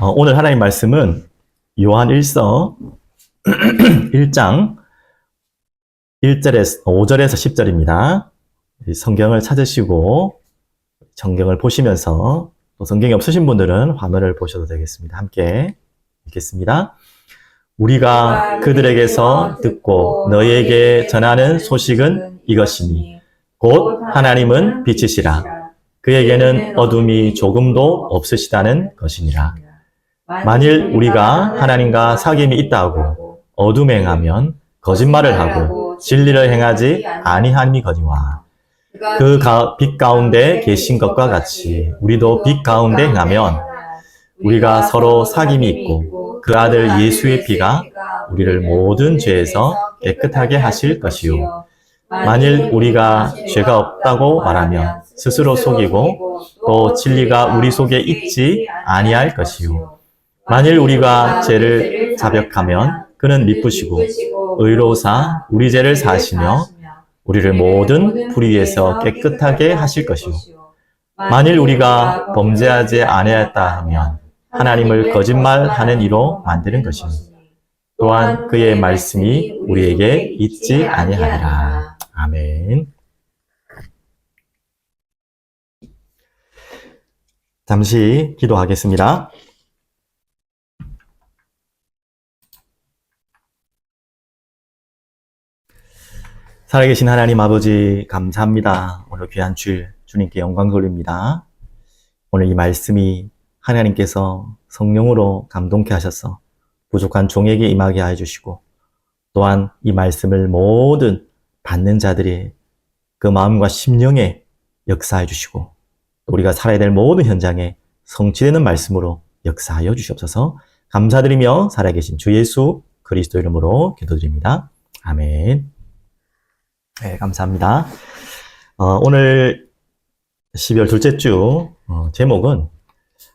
오늘 하나님 말씀은 요한 1서 1장 1절에서 5절에서 10절입니다. 성경을 찾으시고 성경을 보시면서 또 성경이 없으신 분들은 화면을 보셔도 되겠습니다. 함께 읽겠습니다. 우리가 그들에게서 듣고 너희에게 전하는 소식은 이것이니 곧 하나님은 빛이시라. 그에게는 어둠이 조금도 없으시다는 것이니라. 만일 우리가 하나님과 사귐이 있다고 어둠에 행하면 거짓말을 하고 진리를 행하지 아니함이거니와 그 빛 가운데 계신 것과 같이 우리도 빛 가운데 행하면 우리가 서로 사귐이 있고 그 아들 예수의 피가 우리를 모든 죄에서 깨끗하게 하실 것이요. 만일 우리가 죄가 없다고 말하면 스스로 속이고 또 진리가 우리 속에 있지 아니할 것이요. 만일 우리가 죄를 자백하면 그는 미쁘시고 의로우사 우리 죄를 사하시며 우리를 모든 불의에서 깨끗하게 하실 것이요. 만일 우리가 범죄하지 아니하였다 하면 하나님을 거짓말하는 이로 만드는 것이니 또한 그의 말씀이 우리에게 있지 아니하리라. 아멘. 잠시 기도하겠습니다. 살아계신 하나님 아버지 감사합니다. 오늘 귀한 주일 주님께 영광 돌립니다. 오늘 이 말씀이 하나님께서 성령으로 감동케 하셔서 부족한 종에게 임하게 해주시고 또한 이 말씀을 모든 받는 자들의 그 마음과 심령에 역사해 주시고 우리가 살아야 될 모든 현장에 성취되는 말씀으로 역사하여 주시옵소서. 감사드리며 살아계신 주 예수 그리스도 이름으로 기도드립니다. 아멘. 네, 감사합니다. 오늘 12월 둘째 주 제목은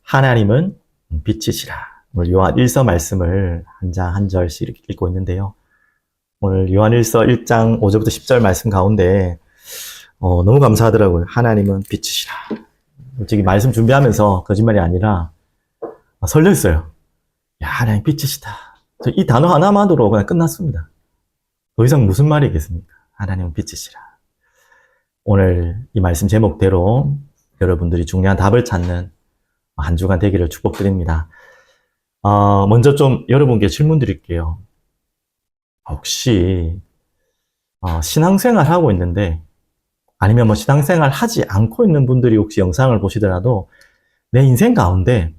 하나님은 빛이시라. 오늘 요한 1서 말씀을 한 장 한 절씩 읽고 있는데요. 오늘 요한 1서 1장 5절부터 10절 말씀 가운데 너무 감사하더라고요. 하나님은 빛이시라. 솔직히 말씀 준비하면서 거짓말이 아니라 설렜어요. 야, 하나님 빛이시다. 이 단어 하나만으로 그냥 끝났습니다. 더 이상 무슨 말이 있겠습니까? 하나님은 빛이시라. 오늘 이 말씀 제목대로 여러분들이 중요한 답을 찾는 한 주간 되기를 축복드립니다. 먼저 좀 여러분께 질문 드릴게요. 혹시 신앙생활 하고 있는데 아니면 뭐 신앙생활 하지 않고 있는 분들이 혹시 영상을 보시더라도 내 인생 가운데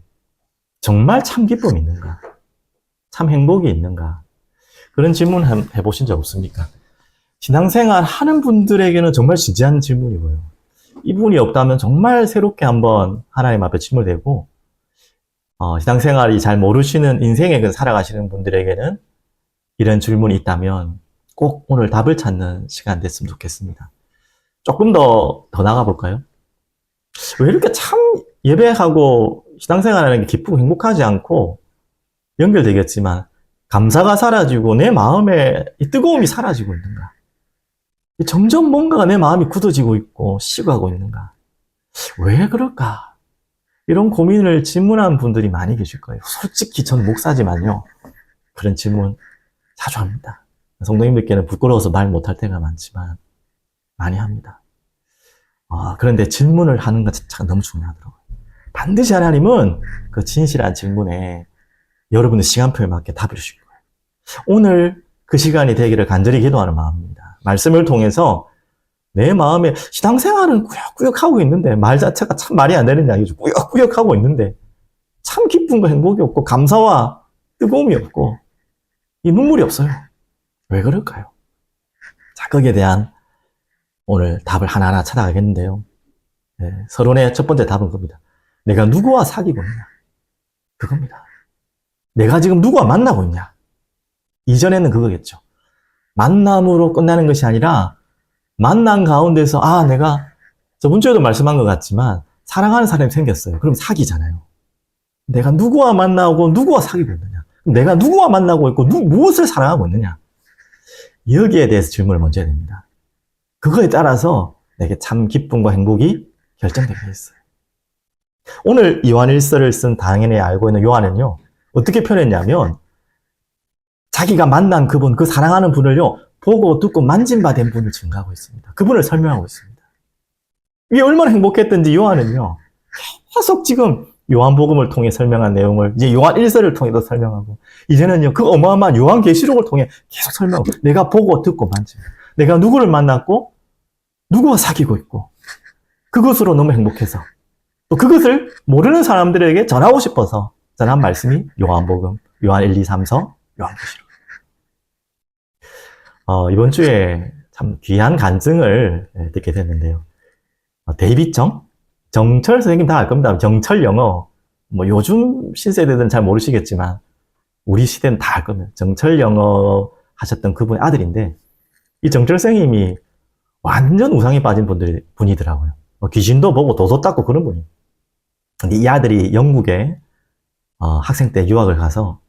정말 참 기쁨이 있는가? 참 행복이 있는가? 그런 질문 해보신 적 없습니까? 신앙생활 하는 분들에게는 정말 진지한 질문이고요. 이분이 없다면 정말 새롭게 한번 하나님 앞에 침을 대고 신앙생활이 잘 모르시는 인생에 살아가시는 분들에게는 이런 질문이 있다면 꼭 오늘 답을 찾는 시간 됐으면 좋겠습니다. 조금 더 나가볼까요? 왜 이렇게 참 예배하고 신앙생활하는 게 기쁘고 행복하지 않고 연결되겠지만 감사가 사라지고 내 마음에 이 뜨거움이 사라지고 있는가? 점점 뭔가가 내 마음이 굳어지고 있고 식어가고 있는가? 왜 그럴까? 이런 고민을 질문하는 분들이 많이 계실 거예요. 솔직히 저는 목사지만요. 그런 질문 자주 합니다. 성도님들께는 부끄러워서 말 못할 때가 많지만 많이 합니다. 그런데 질문을 하는 것 자체가 너무 중요하더라고요. 반드시 하나님은 그 진실한 질문에 여러분의 시간표에 맞게 답을 주실 거예요. 오늘 그 시간이 되기를 간절히 기도하는 마음입니다. 말씀을 통해서 내 마음에 신앙생활은 꾸역꾸역 하고 있는데 말 자체가 참 말이 안 되는 이야기죠. 꾸역꾸역 하고 있는데 참 기쁨과 행복이 없고 감사와 뜨거움이 없고 이 눈물이 없어요. 왜 그럴까요? 자, 거기에 대한 오늘 답을 하나하나 찾아가겠는데요. 네, 서론의 첫 번째 답은 겁니다. 내가 누구와 사귀고 있냐? 그겁니다. 내가 지금 누구와 만나고 있냐? 이전에는 그거겠죠. 만남으로 끝나는 것이 아니라 만남 가운데서 내가 저번 주에도 말씀한 것 같지만 사랑하는 사람이 생겼어요. 그럼 사귀잖아요. 내가 누구와 만나고 누구와 사귀고 있느냐? 내가 누구와 만나고 있고 무엇을 사랑하고 있느냐? 여기에 대해서 질문을 먼저 해야 됩니다. 그거에 따라서 내게 참 기쁨과 행복이 결정되게 있어요. 오늘 요한 1서를 쓴 당연히 알고 있는 요한은요, 어떻게 표현했냐면, 자기가 만난 그분, 그 사랑하는 분을요, 보고 듣고 만진 바 된 분을 증거하고 있습니다. 그분을 설명하고 있습니다. 이게 얼마나 행복했던지 요한은요, 계속 지금 요한복음을 통해 설명한 내용을 이제 요한 1서를 통해도 설명하고, 이제는요, 그 어마어마한 요한계시록을 통해 계속 설명하고, 내가 보고 듣고 만지고, 내가 누구를 만났고, 누구와 사귀고 있고, 그것으로 너무 행복해서, 또 그것을 모르는 사람들에게 전하고 싶어서 전한 말씀이 요한복음, 요한 1, 2, 3서, 요한계시록. 이번 주에 참 귀한 간증을 듣게 됐는데요. 데이빗 정철 선생님 다 알 겁니다. 정철 영어. 뭐 요즘 신세대들은 잘 모르시겠지만 우리 시대는 다 알 겁니다. 정철 영어 하셨던 그분의 아들인데, 이 정철 선생님이 완전 우상에 빠진 분이더라고요. 귀신도 보고 도도 닦고 그런 분이에요. 근데 이 아들이 영국에 학생 때 유학을 가서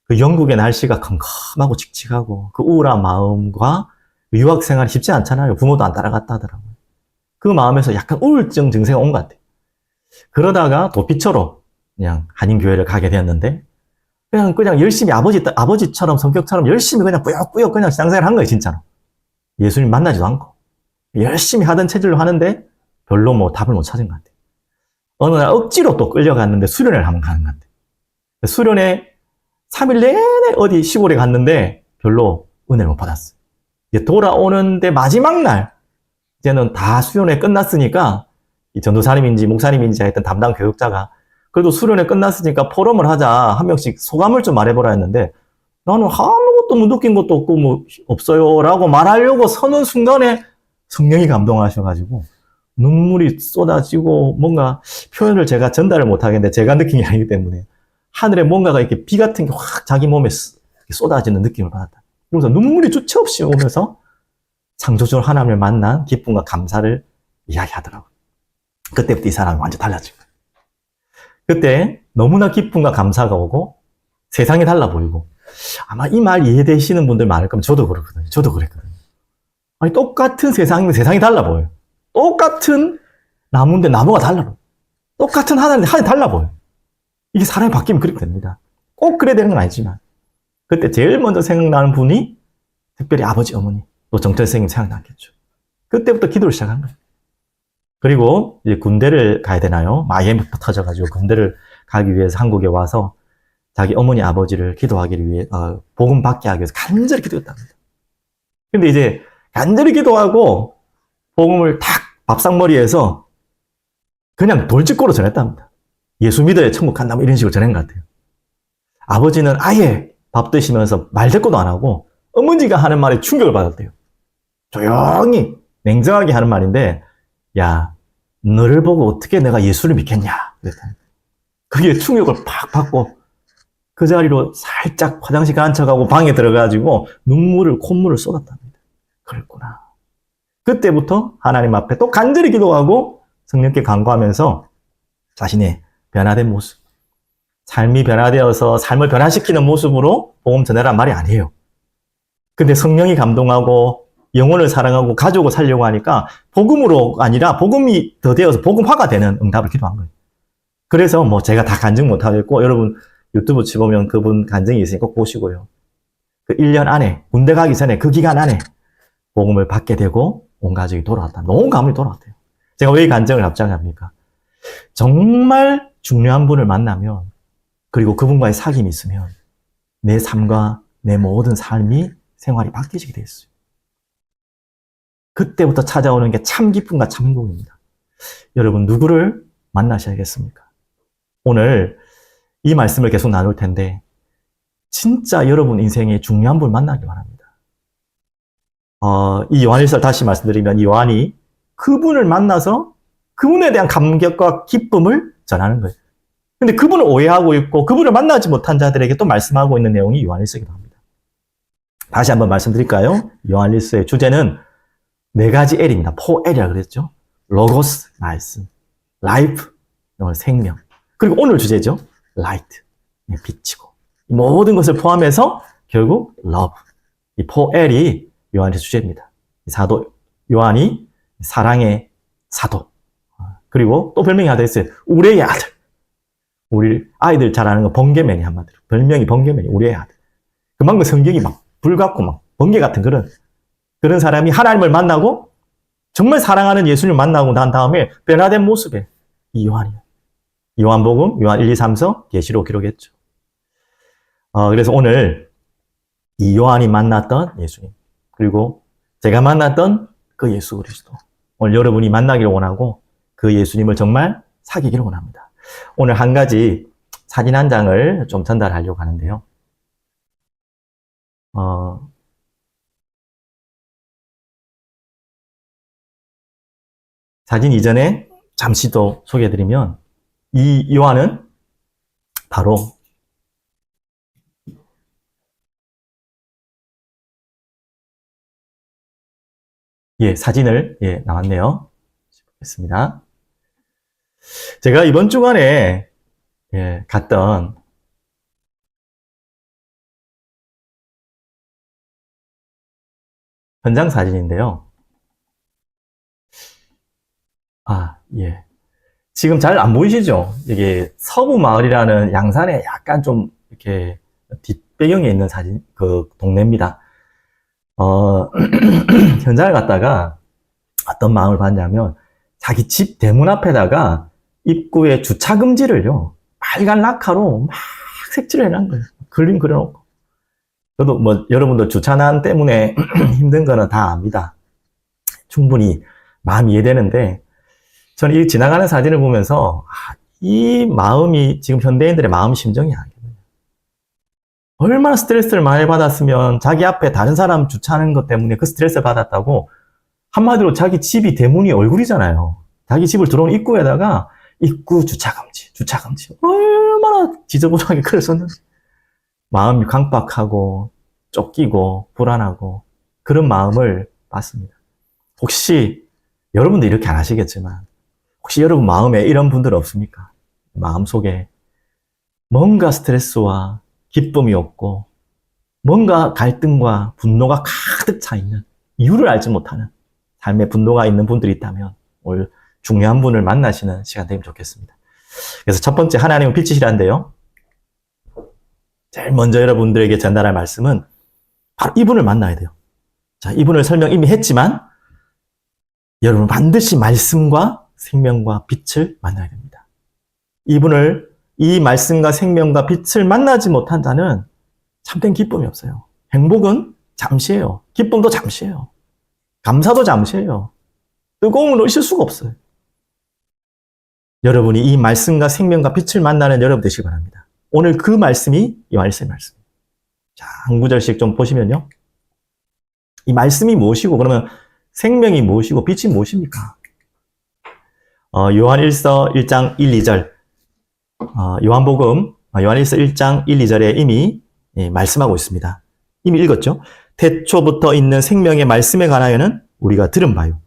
그 영국의 날씨가 컴컴하고 칙칙하고 그 우울한 마음과 유학 생활이 쉽지 않잖아요. 부모도 안 따라갔다 하더라고요. 그 마음에서 약간 우울증 증세가 온 것 같아요. 그러다가 도피처로 그냥 한인교회를 가게 되었는데, 그냥 열심히 아버지처럼 성격처럼 열심히 그냥 꾸역꾸역 그냥 신앙생활 한 거예요, 진짜로. 예수님 만나지도 않고. 열심히 하던 체질로 하는데 별로 뭐 답을 못 찾은 것 같아요. 어느 날 억지로 또 끌려갔는데 수련회를 한번 가는 것 같아요. 수련회 3일 내내 어디 시골에 갔는데 별로 은혜를 못 받았어요. 이제 돌아오는데 마지막 날, 이제는 다 수련회 끝났으니까, 이 전도사님인지 목사님인지 하여튼 담당 교육자가, 그래도 수련회 끝났으니까 포럼을 하자. 한 명씩 소감을 좀 말해보라 했는데, 나는 아무것도 뭐 느낀 것도 없고 뭐 없어요 라고 말하려고 서는 순간에 성령이 감동하셔가지고 눈물이 쏟아지고, 뭔가 표현을 제가 전달을 못하겠는데 제가 느낀 게 아니기 때문에 하늘에 뭔가가 이렇게 비 같은 게 확 자기 몸에 쏟아지는 느낌을 받았다. 그러면서 눈물이 주체 없이 오면서 창조주 하나님을 만난 기쁨과 감사를 이야기하더라고요. 그때부터 이 사람이 완전 달라진 거예요. 그때 너무나 기쁨과 감사가 오고 세상이 달라 보이고, 아마 이 말 이해되시는 분들 많을 겁니다. 저도 그렇거든요. 저도 그랬거든요. 아니, 똑같은 세상이면 세상이 달라 보여요. 똑같은 나무인데 나무가 달라 보여요. 똑같은 하늘인데 하늘이 달라 보여요. 이게 사람이 바뀌면 그렇게 됩니다. 꼭 그래야 되는 건 아니지만, 그때 제일 먼저 생각나는 분이 특별히 아버지, 어머니, 또 정철 선생님 생각났겠죠. 그때부터 기도를 시작한 거예요. 그리고 이제 군대를 가야 되나요? IMF 터져가지고 군대를 가기 위해서 한국에 와서 자기 어머니, 아버지를 기도하기를 위해, 복음 받게 하기 위해서 간절히 기도했답니다. 근데 이제 간절히 기도하고 복음을 탁 밥상머리에서 그냥 돌직구로 전했답니다. 예수 믿어야 천국 간다, 뭐 이런 식으로 전한 것 같아요. 아버지는 아예 밥 드시면서 말 대꾸도 안 하고 어머니가 하는 말에 충격을 받았대요. 조용히 냉정하게 하는 말인데, 야, 너를 보고 어떻게 내가 예수를 믿겠냐 그랬다. 그게 충격을 팍 받고 그 자리로 살짝 화장실 간 척하고 방에 들어가가지고 콧물을 쏟았답니다. 그랬구나. 그때부터 하나님 앞에 또 간절히 기도하고 성령께 간구하면서 자신의 변화된 모습, 삶이 변화되어서 삶을 변화시키는 모습으로 복음 전해란 말이 아니에요. 근데 성령이 감동하고 영혼을 사랑하고 가족을 살려고 하니까 복음으로 아니라 복음이 더 되어서 복음화가 되는 응답을 기도한 거예요. 그래서 뭐 제가 다 간증 못하겠고, 여러분 유튜브 치보면 그분 간증이 있으니 꼭 보시고요. 그 1년 안에, 군대 가기 전에 그 기간 안에 복음을 받게 되고 온 가족이 돌아왔다. 온 가문이 돌아왔대요. 제가 왜 이 간증을 갑자기 합니까? 정말 중요한 분을 만나면, 그리고 그분과의 사귐이 있으면 내 삶과 내 모든 삶이, 생활이 바뀌어지게 돼 있어요. 그때부터 찾아오는 게 참 기쁨과 참 행복입니다. 여러분, 누구를 만나셔야겠습니까? 오늘 이 말씀을 계속 나눌 텐데, 진짜 여러분 인생에 중요한 분을 만나기 바랍니다. 이 요한일서 다시 말씀드리면, 이 요한이 그분을 만나서 그분에 대한 감격과 기쁨을 전하는 거예요. 근데 그분을 오해하고 있고 그분을 만나지 못한 자들에게 또 말씀하고 있는 내용이 요한일서이기도 합니다. 다시 한번 말씀드릴까요? 요한일서의 주제는 4가지 L입니다. 4L이라고 그랬죠. 로고스, 말씀, 라이프, 생명. 그리고 오늘 주제죠. 라이트, 빛이고. 이 모든 것을 포함해서 결국 러브. 이 4L이 요한의 주제입니다. 사도 요한이 사랑의 사도. 그리고 또 별명이 하나 있어요. 우리의 아들. 우리 아이들 잘 아는 거 번개맨이 한마디로. 별명이 번개맨이 우리의 아들. 그만큼 성격이 막 불같고 막 번개 같은 그런 사람이 하나님을 만나고 정말 사랑하는 예수님을 만나고 난 다음에 변화된 모습에 이 요한이에요. 요한복음, 요한 1, 2, 3서 계시로 기록했죠. 그래서 오늘 이 요한이 만났던 예수님, 그리고 제가 만났던 그 예수 그리스도, 오늘 여러분이 만나기를 원하고 그 예수님을 정말 사귀기를 원합니다. 오늘 한 가지 사진 한 장을 좀 전달하려고 하는데요. 사진 이전에 잠시 더 소개해드리면, 이 요한은 바로 사진을 나왔네요. 보겠습니다. 제가 이번 주간에 갔던 현장 사진인데요. 지금 잘 안 보이시죠? 이게 서부마을이라는 양산에 약간 좀 이렇게 뒷배경에 있는 사진, 그 동네입니다. 현장을 갔다가 어떤 마음을 받냐면, 자기 집 대문 앞에다가 입구에 주차 금지를요, 빨간 라카로 막 색칠을 해놓은 거예요. 그림 그려놓고. 저도 뭐 여러분들 주차난 때문에 힘든 거는 다 압니다. 충분히 마음이 이해되는데, 저는 이 지나가는 사진을 보면서 이 마음이 지금 현대인들의 마음 심정이 아니거든요. 얼마나 스트레스를 많이 받았으면 자기 앞에 다른 사람 주차하는 것 때문에 그 스트레스를 받았다고, 한마디로 자기 집이 대문이 얼굴이잖아요. 자기 집을 들어오는 입구에다가 입구 주차 금지. 얼마나 지저분하게 글을 썼는지. 마음이 강박하고 쫓기고 불안하고 그런 마음을 봤습니다. 혹시 여러분도 이렇게 안 하시겠지만, 혹시 여러분 마음에 이런 분들 없습니까? 마음속에 뭔가 스트레스와 기쁨이 없고 뭔가 갈등과 분노가 가득 차 있는, 이유를 알지 못하는 삶의 분노가 있는 분들이 있다면 오늘 중요한 분을 만나시는 시간 되면 좋겠습니다. 그래서 첫 번째, 하나님은 빛이시란데요. 제일 먼저 여러분들에게 전달할 말씀은 바로 이분을 만나야 돼요. 자, 이분을 설명 이미 했지만 여러분 반드시 말씀과 생명과 빛을 만나야 됩니다. 이분을, 이 말씀과 생명과 빛을 만나지 못한 자는 참된 기쁨이 없어요. 행복은 잠시예요. 기쁨도 잠시예요. 감사도 잠시예요. 뜨거움을 있을 수가 없어요. 여러분이 이 말씀과 생명과 빛을 만나는 여러분 되시기 바랍니다. 오늘 그 말씀이 요한일서의 말씀. 자, 한 구절씩 좀 보시면요. 이 말씀이 무엇이고, 그러면 생명이 무엇이고, 빛이 무엇입니까? 요한일서 1장 1, 2절. 요한복음, 요한일서 1장 1, 2절에 이미 말씀하고 있습니다. 이미 읽었죠? 태초부터 있는 생명의 말씀에 관하여는 우리가 들은 바요,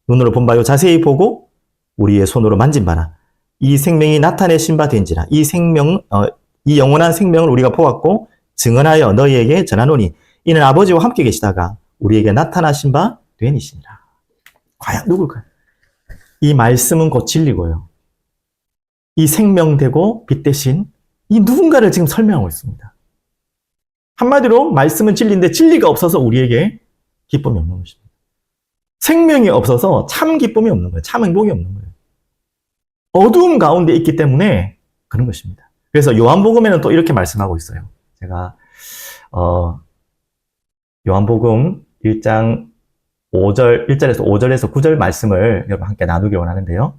눈으로 본 바요, 자세히 보고 우리의 손으로 만진 바라. 이 생명이 나타내신 바 된지라. 이 영원한 생명을 우리가 보았고 증언하여 너희에게 전하노니 이는 아버지와 함께 계시다가 우리에게 나타나신 바 되니시니라. 과연 누굴까요? 이 말씀은 곧 진리고요. 이 생명되고 빛 대신 이 누군가를 지금 설명하고 있습니다. 한마디로 말씀은 진리인데 진리가 없어서 우리에게 기쁨이 없는 것입니다. 생명이 없어서 참 기쁨이 없는 거예요. 참 행복이 없는 거예요. 어두움 가운데 있기 때문에 그런 것입니다. 그래서 요한복음에는 또 이렇게 말씀하고 있어요. 제가 요한복음 1장 1절에서 5절에서 9절 말씀을 여러분 함께 나누기 원하는데요.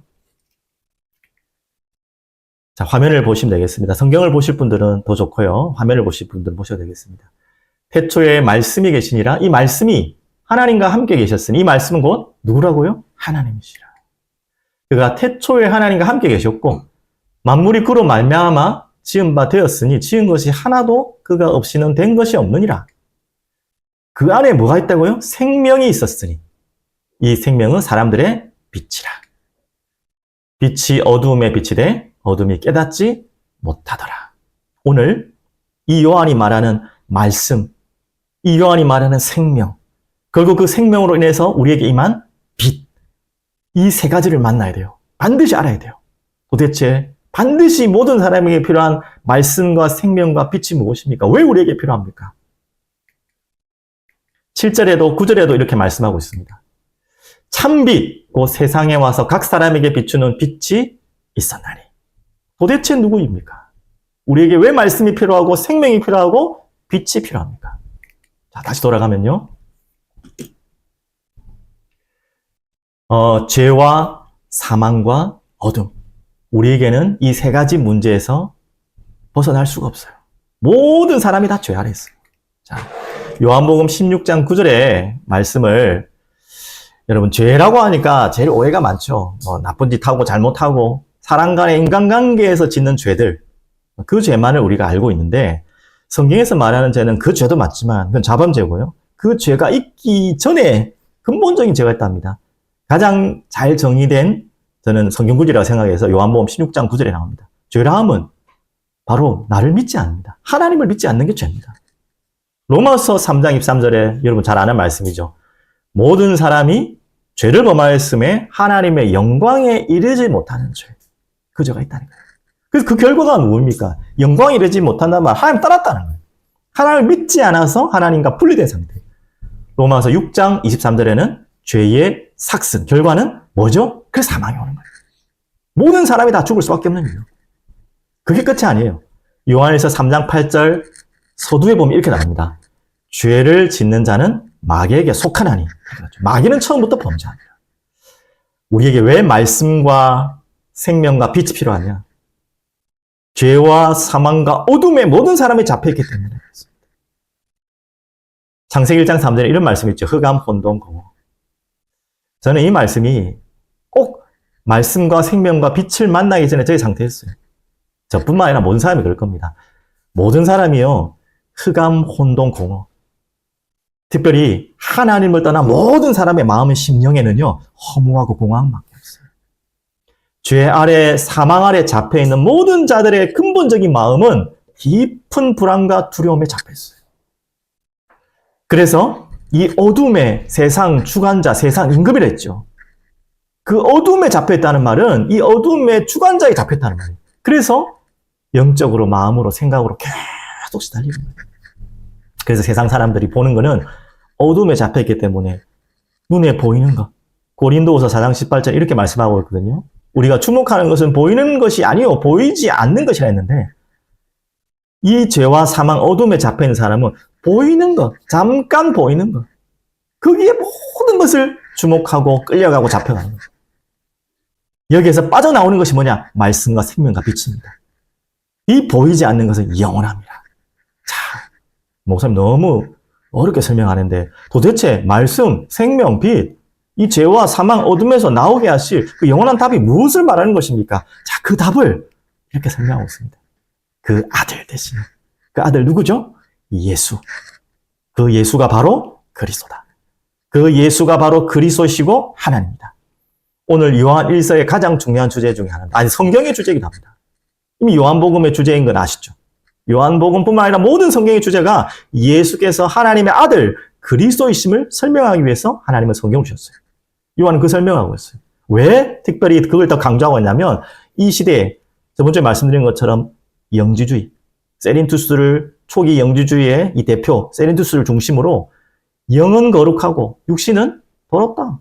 자, 화면을 보시면 되겠습니다. 성경을 보실 분들은 더 좋고요. 화면을 보실 분들은 보셔도 되겠습니다. 태초에 말씀이 계시니라. 이 말씀이 하나님과 함께 계셨으니, 이 말씀은 곧 누구라고요? 하나님이시라. 그가 태초에 하나님과 함께 계셨고 만물이 그로 말미암아 지은 바 되었으니 지은 것이 하나도 그가 없이는 된 것이 없느니라. 그 안에 뭐가 있다고요? 생명이 있었으니 이 생명은 사람들의 빛이라. 빛이 어두움에 비치되 어둠이 깨닫지 못하더라. 오늘 이 요한이 말하는 말씀, 이 요한이 말하는 생명, 결국 그 생명으로 인해서 우리에게 임한 빛, 이 세 가지를 만나야 돼요. 반드시 알아야 돼요. 도대체 반드시 모든 사람에게 필요한 말씀과 생명과 빛이 무엇입니까? 왜 우리에게 필요합니까? 7절에도 9절에도 이렇게 말씀하고 있습니다. 참빛, 곧 세상에 와서 각 사람에게 비추는 빛이 있었나니. 도대체 누구입니까? 우리에게 왜 말씀이 필요하고 생명이 필요하고 빛이 필요합니까? 자, 다시 돌아가면요. 죄와 사망과 어둠. 우리에게는 이 세 가지 문제에서 벗어날 수가 없어요. 모든 사람이 다 죄 아래 있어요. 자, 요한복음 16장 9절의 말씀을 여러분, 죄라고 하니까 제일 오해가 많죠. 나쁜 짓 하고 잘못하고 사람 간의 인간관계에서 짓는 죄들, 그 죄만을 우리가 알고 있는데, 성경에서 말하는 죄는 그 죄도 맞지만 그건 자범죄고요. 그 죄가 있기 전에 근본적인 죄가 있답니다. 가장 잘 정의된 저는 성경 구절이라고 생각해서 요한복음 16장 9절에 나옵니다. 죄라함은 바로 나를 믿지 않는다. 하나님을 믿지 않는 게 죄입니다. 로마서 3장 23절에 여러분 잘 아는 말씀이죠. 모든 사람이 죄를 범하였음에 하나님의 영광에 이르지 못하는 죄. 그 죄가 있다는 거예요. 그래서 그 결과가 누굽니까? 영광에 이르지 못한다는 말, 하나님 떠났다는 거예요. 하나님을 믿지 않아서 하나님과 분리된 상태. 로마서 6장 23절에는 죄의 삭슨, 결과는 뭐죠? 그래서 사망이 오는 거예요. 모든 사람이 다 죽을 수밖에 없는 이유. 그게 끝이 아니에요. 요한일서 3장 8절 서두에 보면 이렇게 나옵니다. 죄를 짓는 자는 마귀에게 속하나니. 마귀는 처음부터 범죄합니다. 우리에게 왜 말씀과 생명과 빛이 필요하냐? 죄와 사망과 어둠에 모든 사람이 잡혀있기 때문에 그렇습니다. 창세기 1장 3절에 이런 말씀이 있죠. 흑암, 혼돈, 공허. 저는 이 말씀이 꼭 말씀과 생명과 빛을 만나기 전에 저희 상태였어요. 저뿐만 아니라 모든 사람이 그럴 겁니다. 모든 사람이요, 흑암, 혼돈, 공허. 특별히 하나님을 떠난 모든 사람의 마음의 심령에는요, 허무하고 공허함밖에 없어요. 죄 아래, 사망 아래 잡혀있는 모든 자들의 근본적인 마음은 깊은 불안과 두려움에 잡혀있어요. 그래서 이 어둠의 세상 주관자, 세상 임금이라 했죠. 그 어둠에 잡혀있다는 말은 이 어둠의 주관자에 잡혔다는 말이에요. 그래서 영적으로, 마음으로, 생각으로 계속 시달리는 거예요. 그래서 세상 사람들이 보는 거는 어둠에 잡혀있기 때문에 눈에 보이는 것. 고린도후서 4장 18절 이렇게 말씀하고 있거든요. 우리가 주목하는 것은 보이는 것이 아니요, 보이지 않는 것이라 했는데, 이 죄와 사망, 어둠에 잡혀있는 사람은 보이는 것, 잠깐 보이는 것, 거기에 모든 것을 주목하고 끌려가고 잡혀가는 것. 여기에서 빠져나오는 것이 뭐냐? 말씀과 생명과 빛입니다. 이 보이지 않는 것은 영원합니다. 자, 목사님 너무 어렵게 설명하는데 도대체 말씀, 생명, 빛, 이 죄와 사망, 어둠에서 나오게 하실 그 영원한 답이 무엇을 말하는 것입니까? 자, 그 답을 이렇게 설명하고 있습니다. 그 아들 대신. 그 아들 누구죠? 예수. 그 예수가 바로 그리스도다. 그 예수가 바로 그리스도시고 하나님입니다. 오늘 요한 1서의 가장 중요한 주제 중에 하나입니다. 아니, 성경의 주제이기도 합니다. 이미 요한복음의 주제인 건 아시죠? 요한복음뿐만 아니라 모든 성경의 주제가 예수께서 하나님의 아들 그리스도이심을 설명하기 위해서 하나님은 성경을 주셨어요. 요한은 그 설명하고 있어요. 왜 특별히 그걸 더 강조하고 있냐면 이 시대에 저번 주에 말씀드린 것처럼 영지주의, 세린투스를 초기 영지주의의 이 대표 세린투스를 중심으로 영은 거룩하고 육신은 더럽다.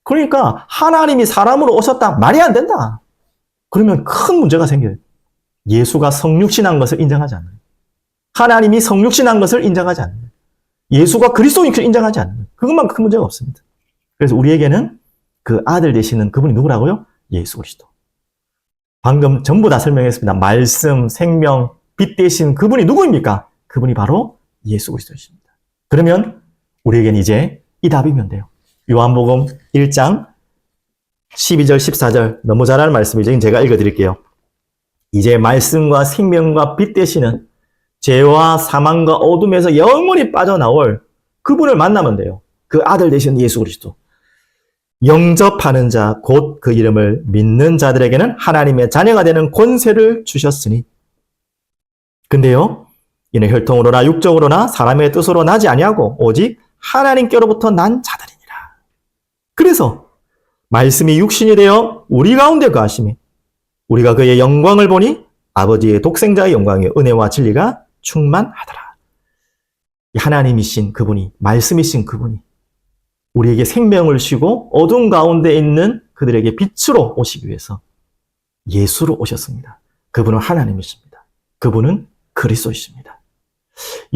그러니까 하나님이 사람으로 오셨다. 말이 안 된다. 그러면 큰 문제가 생겨요. 예수가 성육신한 것을 인정하지 않는 거예요. 하나님이 성육신한 것을 인정하지 않는 거예요. 예수가 그리스도인 것을 인정하지 않는 거예요. 그것만 큰 문제가 없습니다. 그래서 우리에게는 그 아들 되시는 그분이 누구라고요? 예수 그리스도. 방금 전부 다 설명했습니다. 말씀, 생명, 빛 되신 그분이 누구입니까? 그분이 바로 예수 그리스도이십니다. 그러면 우리에겐 이제 이 답이면 돼요. 요한복음 1장 12절, 14절 너무 잘 아는 말씀이죠. 제가 읽어드릴게요. 이제 말씀과 생명과 빛 되시는 죄와 사망과 어둠에서 영원히 빠져나올 그분을 만나면 돼요. 그 아들 되시는 예수 그리스도. 영접하는 자, 곧 그 이름을 믿는 자들에게는 하나님의 자녀가 되는 권세를 주셨으니. 근데요, 이는 혈통으로나 육적으로나 사람의 뜻으로 나지 아니하고 오직 하나님께로부터 난 자들이니라. 그래서 말씀이 육신이 되어 우리 가운데 거하시매 우리가 그의 영광을 보니 아버지의 독생자의 영광의 은혜와 진리가 충만하더라. 하나님이신 그분이, 말씀이신 그분이 우리에게 생명을 주시고 어둠 가운데 있는 그들에게 빛으로 오시기 위해서 예수로 오셨습니다. 그분은 하나님이십니다. 그분은 그리스도이십니다.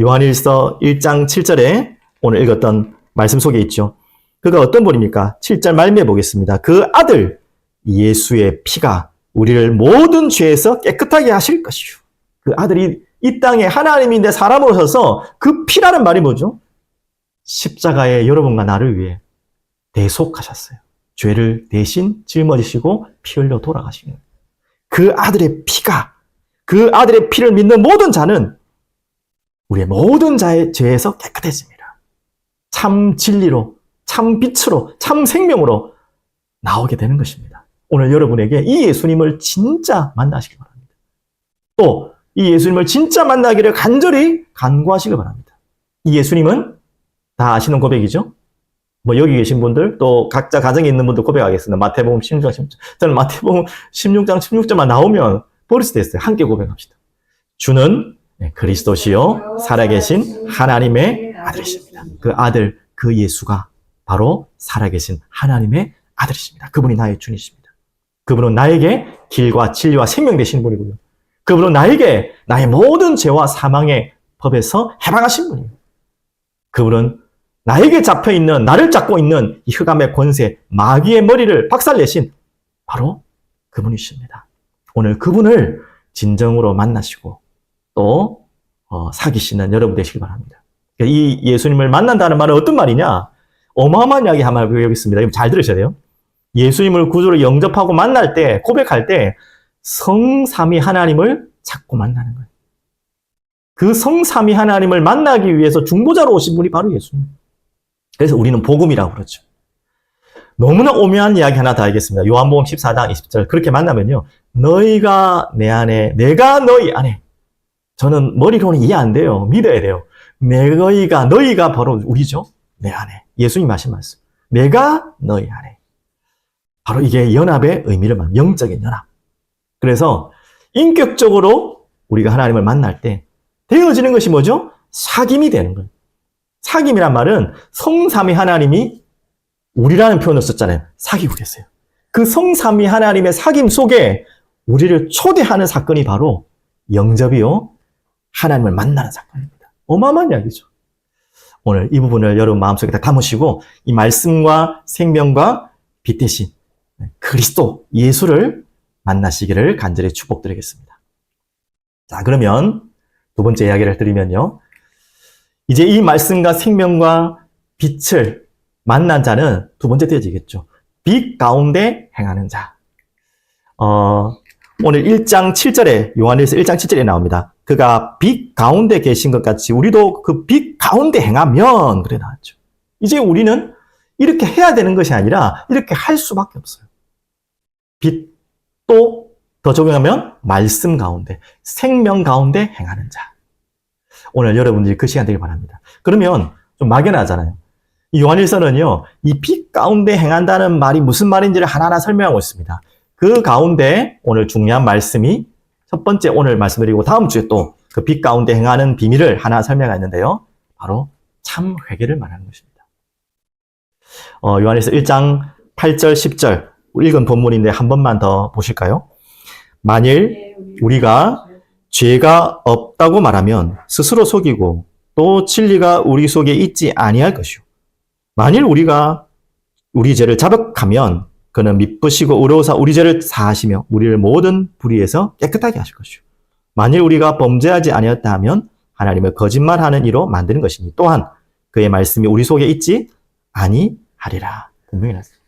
요한일서 1장 7절에 오늘 읽었던 말씀 속에 있죠. 그가 어떤 분입니까? 7절 말미에 보겠습니다. 그 아들 예수의 피가 우리를 모든 죄에서 깨끗하게 하실 것이요. 그 아들이 이 땅에 하나님인데 사람으로 서서 그 피라는 말이 뭐죠? 십자가에 여러분과 나를 위해 대속하셨어요. 죄를 대신 짊어지시고 피 흘려 돌아가시는 거예요. 그 아들의 피가, 그 아들의 피를 믿는 모든 자는 우리의 모든 자의 죄에서 깨끗해집니다. 참 진리로, 참 빛으로, 참 생명으로 나오게 되는 것입니다. 오늘 여러분에게 이 예수님을 진짜 만나시기 바랍니다. 또 이 예수님을 진짜 만나기를 간절히 간구하시기 바랍니다. 이 예수님은 다 아시는 고백이죠? 뭐 여기 계신 분들 또 각자 가정에 있는 분들 고백하겠습니다. 마태복음 16장 16절. 저는 마태복음 16장 16절만 나오면 버릇이 됐어요. 함께 고백합시다. 주는 그리스도시요 살아계신 하나님의 아들이십니다. 그 아들, 그 예수가 바로 살아계신 하나님의 아들이십니다. 그분이 나의 주님이십니다. 그분은 나에게 길과 진리와 생명 되신 분이고요. 그분은 나에게 나의 모든 죄와 사망의 법에서 해방하신 분이에요. 그분은 나에게 잡혀있는, 나를 잡고 있는 이 흑암의 권세, 마귀의 머리를 박살내신 바로 그분이십니다. 오늘 그분을 진정으로 만나시고 또 사귀시는 여러분 되시기 바랍니다. 이 예수님을 만난다는 말은 어떤 말이냐? 어마어마한 이야기 한 말 여기 있습니다. 잘 들으셔야 돼요. 예수님을 구주로 영접하고 만날 때, 고백할 때 성삼위 하나님을 찾고 만나는 거예요. 그 성삼위 하나님을 만나기 위해서 중보자로 오신 분이 바로 예수님. 그래서 우리는 복음이라고 그러죠. 너무나 오묘한 이야기 하나 더 알겠습니다. 요한복음 14장 20절. 그렇게 만나면요. 너희가 내 안에, 내가 너희 안에. 저는 머리로는 이해 안 돼요. 믿어야 돼요. 너희가 바로 우리죠. 내 안에. 예수님 하신 말씀. 내가 너희 안에. 바로 이게 연합의 의미를 말합니다. 영적인 연합. 그래서 인격적으로 우리가 하나님을 만날 때 되어지는 것이 뭐죠? 사귐이 되는 거예요. 사귐이란 말은 성삼위 하나님이 우리라는 표현을 썼잖아요. 사귀고 계세요. 그 성삼위 하나님의 사귐 속에 우리를 초대하는 사건이 바로 영접이요. 하나님을 만나는 사건입니다. 어마어마한 이야기죠. 오늘 이 부분을 여러분 마음속에 다 담으시고 이 말씀과 생명과 빛 대신 그리스도 예수를 만나시기를 간절히 축복드리겠습니다. 자, 그러면 두 번째 이야기를 드리면요. 이제 이 말씀과 생명과 빛을 만난 자는 두 번째 되어지겠죠. 빛 가운데 행하는 자. 오늘 1장 7절에, 요한일서 1장 7절에 나옵니다. 그가 빛 가운데 계신 것 같이 우리도 그 빛 가운데 행하면, 그래 나왔죠. 이제 우리는 이렇게 해야 되는 것이 아니라 이렇게 할 수밖에 없어요. 빛, 또 더 적용하면 말씀 가운데, 생명 가운데 행하는 자. 오늘 여러분들이 그 시간 되길 바랍니다. 그러면 좀 막연하잖아요. 이 요한일서는요, 이 빛 가운데 행한다는 말이 무슨 말인지를 하나하나 설명하고 있습니다. 그 가운데 오늘 중요한 말씀이 첫 번째 오늘 말씀드리고 다음 주에 또 그 빛 가운데 행하는 비밀을 하나 설명했는데요. 바로 참 회개를 말하는 것입니다. 요한일서 1장 8절, 10절 읽은 본문인데 한 번만 더 보실까요? 만일 우리가 죄가 없다고 말하면 스스로 속이고 또 진리가 우리 속에 있지 아니할 것이요. 만일 우리가 우리 죄를 자백하면 그는 미쁘시고 의로우사 우리 죄를 사하시며 우리를 모든 불의에서 깨끗하게 하실 것이요. 만일 우리가 범죄하지 아니었다 하면 하나님을 거짓말하는 이로 만드는 것이니 또한 그의 말씀이 우리 속에 있지 아니하리라. 분명히 났습니다.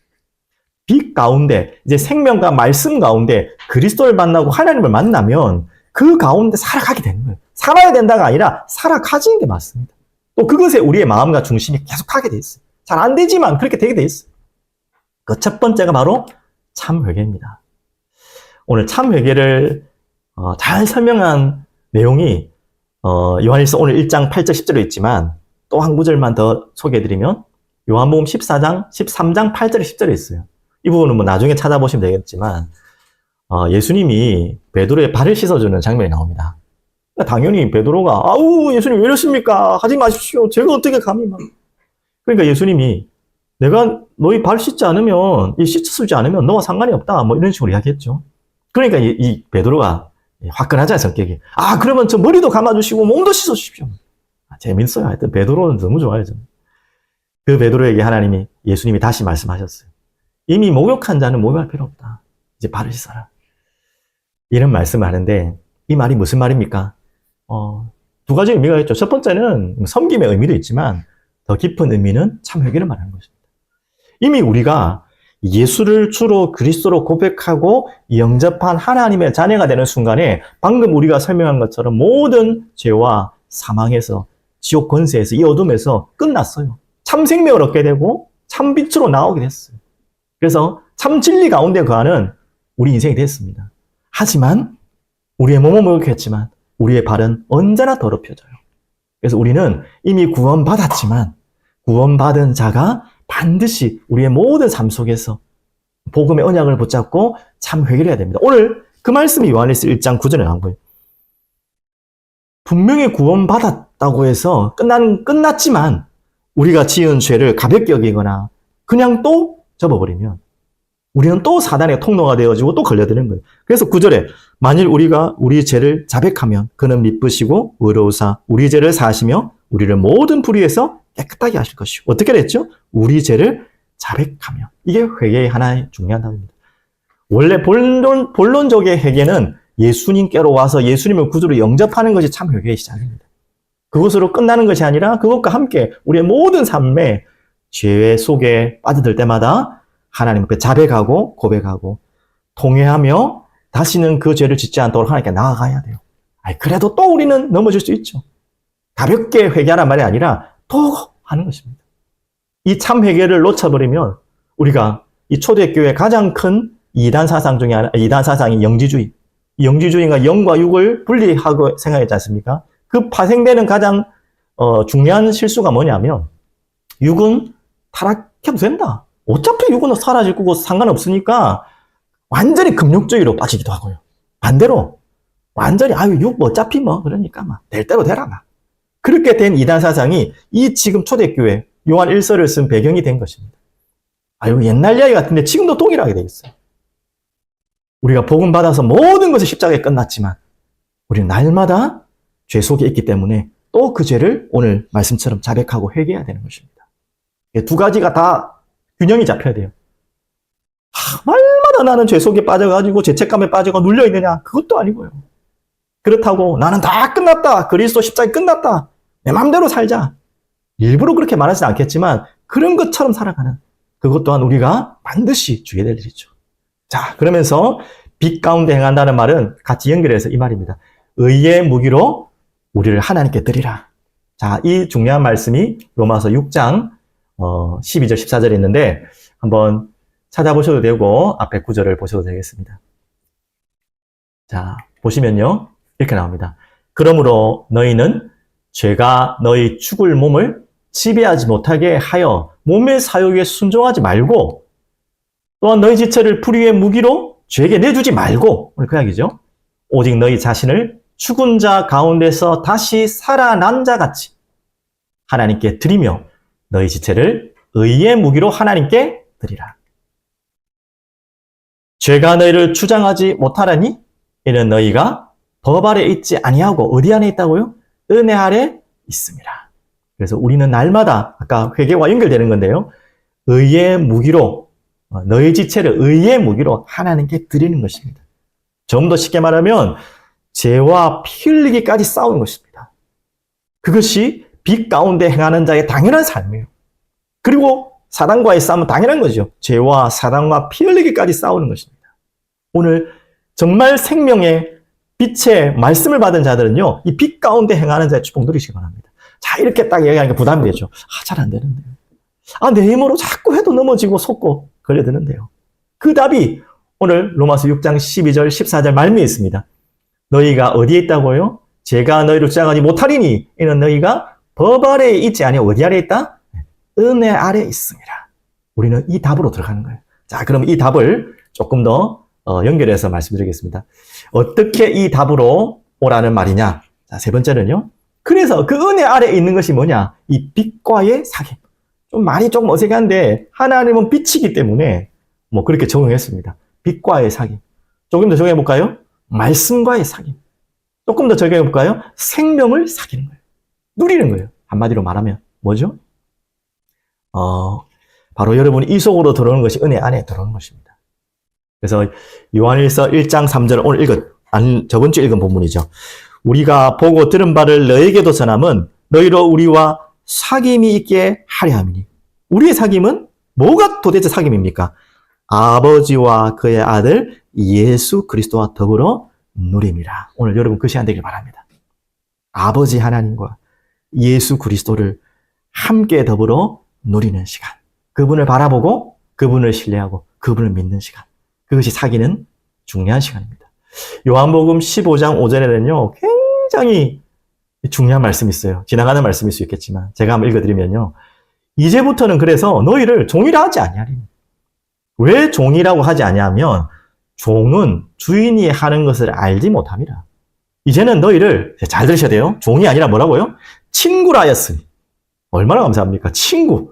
빛 가운데 이제 생명과 말씀 가운데 그리스도를 만나고 하나님을 만나면 그 가운데 살아가게 되는 거예요. 살아야 된다가 아니라 살아가지는 게 맞습니다. 또 그것에 우리의 마음과 중심이 계속하게 돼 있어요. 잘 안 되지만 그렇게 되게 돼 있어요. 그 첫 번째가 바로 참 회개입니다. 오늘 참 회개를 잘 설명한 내용이 요한일서 오늘 1장 8절 10절에 있지만 또 한 구절만 더 소개해드리면 요한복음 13장 8절에 10절에 있어요. 이 부분은 뭐 나중에 찾아보시면 되겠지만, 예수님이 베드로의 발을 씻어주는 장면이 나옵니다. 당연히 베드로가, 아우, 예수님 왜 이러십니까? 하지 마십시오. 제가 어떻게 감히 막. 그러니까 예수님이 내가 너희 발 씻지 않으면, 씻어주지 않으면 너와 상관이 없다. 뭐 이런 식으로 이야기했죠. 그러니까 이 베드로가 화끈하잖아요, 성격이. 그러면 저 머리도 감아주시고 몸도 씻어주십시오. 재밌어요. 하여튼 베드로는 너무 좋아요, 저는. 그 베드로에게 하나님이, 예수님이 다시 말씀하셨어요. 이미 목욕한 자는 목욕할 필요 없다. 이제 발을 씻어라. 이런 말씀을 하는데, 이 말이 무슨 말입니까? 두 가지 의미가 있죠. 첫 번째는 섬김의 의미도 있지만, 더 깊은 의미는 참 회개를 말하는 것입니다. 이미 우리가 예수를 주로 그리스도로 고백하고 영접한 하나님의 자녀가 되는 순간에 방금 우리가 설명한 것처럼 모든 죄와 사망에서, 지옥 권세에서, 이 어둠에서 끝났어요. 참 생명을 얻게 되고 참 빛으로 나오게 됐어요. 그래서 참 진리 가운데 거하는 우리 인생이 됐습니다. 하지만 우리의 몸은 목욕했지만 우리의 발은 언제나 더럽혀져요. 그래서 우리는 이미 구원받았지만 구원받은 자가 반드시 우리의 모든 삶 속에서 복음의 언약을 붙잡고 참 회개를 해야 됩니다. 오늘 그 말씀이 요한일서 1장 9절에 나온 거예요. 분명히 구원받았다고 해서 끝났지만 우리가 지은 죄를 가볍게 여기거나 그냥 또 접어버리면 우리는 또 사단의 통로가 되어지고 또 걸려드는 거예요. 그래서 9절에 만일 우리가 우리 죄를 자백하면 그는 미쁘시고 의로우사 우리 죄를 사하시며 우리를 모든 불의에서 깨끗하게 하실 것이요. 어떻게 됐죠? 우리 죄를 자백하며. 이게 회개의 하나의 중요한 답입니다. 원래 본론적인 회개는 예수님께로 와서 예수님을 구주로 영접하는 것이 참 회개의 시작입니다. 그것으로 끝나는 것이 아니라 그것과 함께 우리의 모든 삶에 죄 속에 빠져들 때마다 하나님 앞에 자백하고 고백하고 통회하며 다시는 그 죄를 짓지 않도록 하나님께 나아가야 돼요. 그래도 또 우리는 넘어질 수 있죠. 가볍게 회개하란 말이 아니라 또 하는 것입니다. 이 참 회개를 놓쳐버리면 우리가 이 초대교회의 가장 큰 이단 사상 중에 하나, 이단 사상이 영지주의. 영지주의가 영과 육을 분리하고 생각했지 않습니까? 그 파생되는 가장 중요한 실수가 뭐냐면 육은 타락해도 된다. 어차피 육은 사라질 거고 상관없으니까 완전히 금욕주의로 빠지기도 하고요. 반대로 완전히 육 어차피 그러니까 될 대로 되라 그렇게 된 이단 사상이 이 지금 초대교회 요한 1서를 쓴 배경이 된 것입니다. 옛날 이야기 같은데 지금도 동일하게 되어 있어요. 우리가 복음 받아서 모든 것이 십자가에 끝났지만 우리는 날마다 죄 속에 있기 때문에 또 그 죄를 오늘 말씀처럼 자백하고 회개해야 되는 것입니다. 두 가지가 다 균형이 잡혀야 돼요. 날마다 나는 죄 속에 빠져가지고 죄책감에 빠져가 눌려있느냐? 그것도 아니고요. 그렇다고 나는 다 끝났다. 그리스도 십자가에 끝났다. 내 마음대로 살자. 일부러 그렇게 말하지는 않겠지만 그런 것처럼 살아가는 그것 또한 우리가 반드시 주게 될 일이죠. 자, 그러면서 빛 가운데 행한다는 말은 같이 연결해서 이 말입니다. 의의 무기로 우리를 하나님께 드리라. 자, 이 중요한 말씀이 로마서 6장 12절 14절에 있는데 한번 찾아보셔도 되고 앞에 구절을 보셔도 되겠습니다. 자, 보시면요. 이렇게 나옵니다. 그러므로 너희는 죄가 너희 죽을 몸을 지배하지 못하게 하여 몸의 사욕에 순종하지 말고 또한 너희 지체를 불의의 무기로 죄에게 내주지 말고 오늘 그 이야기죠. 오직 너희 자신을 죽은 자 가운데서 다시 살아난 자 같이 하나님께 드리며 너희 지체를 의의 무기로 하나님께 드리라. 죄가 너희를 주장하지 못하라니 이는 너희가 법 아래 있지 아니하고 어디 안에 있다고요? 은혜 아래 있습니다. 그래서 우리는 날마다 아까 회개와 연결되는 건데요. 의의 무기로 너희 지체를 의의 무기로 하나님께 드리는 것입니다. 좀 더 쉽게 말하면 죄와 피 흘리기까지 싸우는 것입니다. 그것이 빛 가운데 행하는 자의 당연한 삶이에요. 그리고 사단과의 싸움은 당연한 거죠. 죄와 사단과 피 흘리기까지 싸우는 것입니다. 오늘 정말 생명의 빛의 말씀을 받은 자들은요, 이 빛 가운데 행하는 자의 축복 누리시기 바랍니다. 자, 이렇게 딱 얘기하니까 부담이 되죠. 잘 안 되는데요. 내 힘으로 자꾸 해도 넘어지고 속고 걸려드는데요. 그 답이 오늘 로마서 6장 12절 14절 말미에 있습니다. 너희가 어디에 있다고요? 제가 너희를 주장하지 못하리니 이는 너희가 법 아래에 있지 아니하고 어디 아래에 있다? 은혜 아래에 있습니다. 우리는 이 답으로 들어가는 거예요. 자, 그럼 이 답을 조금 더 연결해서 말씀드리겠습니다. 어떻게 이 답으로 오라는 말이냐? 자, 세 번째는요. 그래서 그 은혜 아래에 있는 것이 뭐냐? 이 빛과의 사귐. 좀 말이 좀 어색한데 하나님은 빛이기 때문에 뭐 그렇게 적용했습니다. 빛과의 사귐. 조금 더 적용해 볼까요? 말씀과의 사귐. 조금 더 적용해 볼까요? 생명을 사귀는 거예요. 누리는 거예요. 한마디로 말하면 뭐죠? 바로 여러분이 이 속으로 들어오는 것이 은혜 안에 들어오는 것입니다. 그래서 요한일서 1장 3절을 오늘 저번 주 읽은 본문이죠. 우리가 보고 들은 바를 너에게도 전함은 너희로 우리와 사귐이 있게 하려 함이니. 우리의 사귐은 뭐가 도대체 사귐입니까? 아버지와 그의 아들 예수 그리스도와 더불어 누림이라. 오늘 여러분 그 시간 되길 바랍니다. 아버지 하나님과 예수 그리스도를 함께 더불어 누리는 시간. 그분을 바라보고 그분을 신뢰하고 그분을 믿는 시간. 그것이 사귀는 중요한 시간입니다. 요한복음 15장 5절에는요. 굉장히 중요한 말씀이 있어요. 지나가는 말씀일 수 있겠지만 제가 한번 읽어드리면요. 이제부터는 그래서 너희를 종이라 하지 아니하리니. 왜 종이라고 하지 아니하면 종은 주인이 하는 것을 알지 못함이라. 이제는 너희를 잘 들으셔야 돼요. 종이 아니라 뭐라고요? 친구라 하였으니. 얼마나 감사합니까? 친구.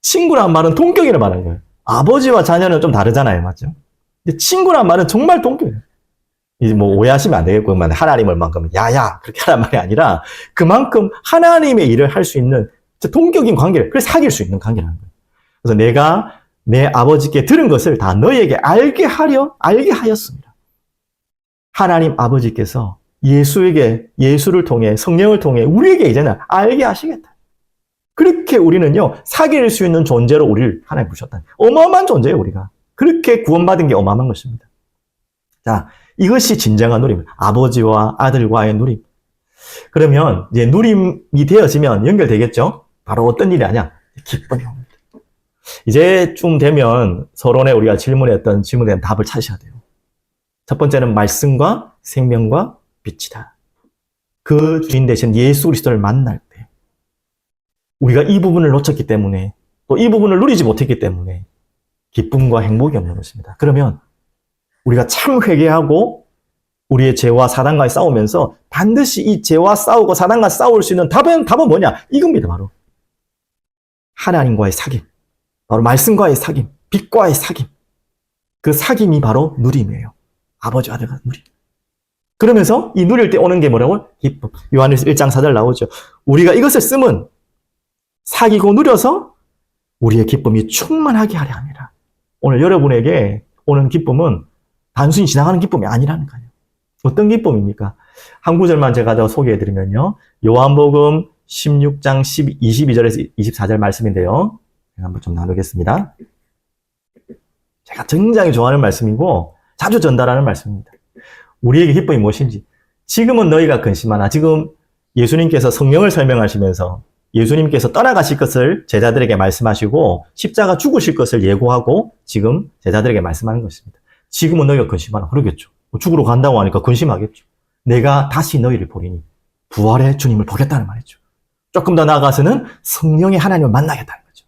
친구란 말은 동격이라 말하는 거예요. 아버지와 자녀는 좀 다르잖아요. 맞죠? 근데 친구란 말은 정말 동격이에요. 이제 뭐 오해하시면 안 되겠고, 하나님을 만큼 야야 그렇게 하란 말이 아니라 그만큼 하나님의 일을 할 수 있는 동격인 관계를, 그래서 사귈 수 있는 관계라는 거예요. 그래서 내가 내 아버지께 들은 것을 다 너희에게 알게 하였습니다. 하나님 아버지께서 예수를 통해, 성령을 통해 우리에게 이제는 알게 하시겠다. 그렇게 우리는요, 사귈 수 있는 존재로 우리를 하나님 부르셨다. 어마어마한 존재예요, 우리가. 그렇게 구원받은 게 어마어마한 것입니다. 자, 이것이 진정한 누림. 아버지와 아들과의 누림. 그러면 이제 누림이 되어지면 연결되겠죠? 바로 어떤 일이 아니야? 기쁨이 옵니다. 이제쯤 되면 서론에 우리가 질문했던 질문에 대한 답을 찾으셔야 돼요. 첫 번째는 말씀과 생명과 빛이다. 그 주인 되신 예수 그리스도를 만날 때 우리가 이 부분을 놓쳤기 때문에 또 이 부분을 누리지 못했기 때문에 기쁨과 행복이 없는 것입니다. 그러면 우리가 참 회개하고 우리의 죄와 사단과의 싸우면서 반드시 이 죄와 싸우고 사단과 싸울 수 있는 답은 뭐냐? 이겁니다, 바로. 하나님과의 사귐. 바로 말씀과의 사귐. 빛과의 사귐. 그 사귐이 바로 누림이에요. 아버지, 아들과 누림. 그러면서 이 누릴 때 오는 게 뭐라고? 기쁨. 요한일서 1장 4절 나오죠. 우리가 이것을 쓰면 사귀고 누려서 우리의 기쁨이 충만하게 하려 합니다. 오늘 여러분에게 오는 기쁨은 단순히 지나가는 기쁨이 아니라는 거예요. 어떤 기쁨입니까? 한 구절만 제가 더 소개해드리면요. 요한복음 16장 22절에서 24절 말씀인데요. 제가 한번 좀 나누겠습니다. 제가 굉장히 좋아하는 말씀이고 자주 전달하는 말씀입니다. 우리에게 기쁨이 무엇인지. 지금은 너희가 근심하나. 지금 예수님께서 성령을 설명하시면서 예수님께서 떠나가실 것을 제자들에게 말씀하시고 십자가 죽으실 것을 예고하고 지금 제자들에게 말씀하는 것입니다. 지금은 너희가 근심하나. 그러겠죠. 죽으러 간다고 하니까 근심하겠죠. 내가 다시 너희를 보리니 부활의 주님을 보겠다는 말이죠. 조금 더 나아가서는 성령의 하나님을 만나겠다는 거죠.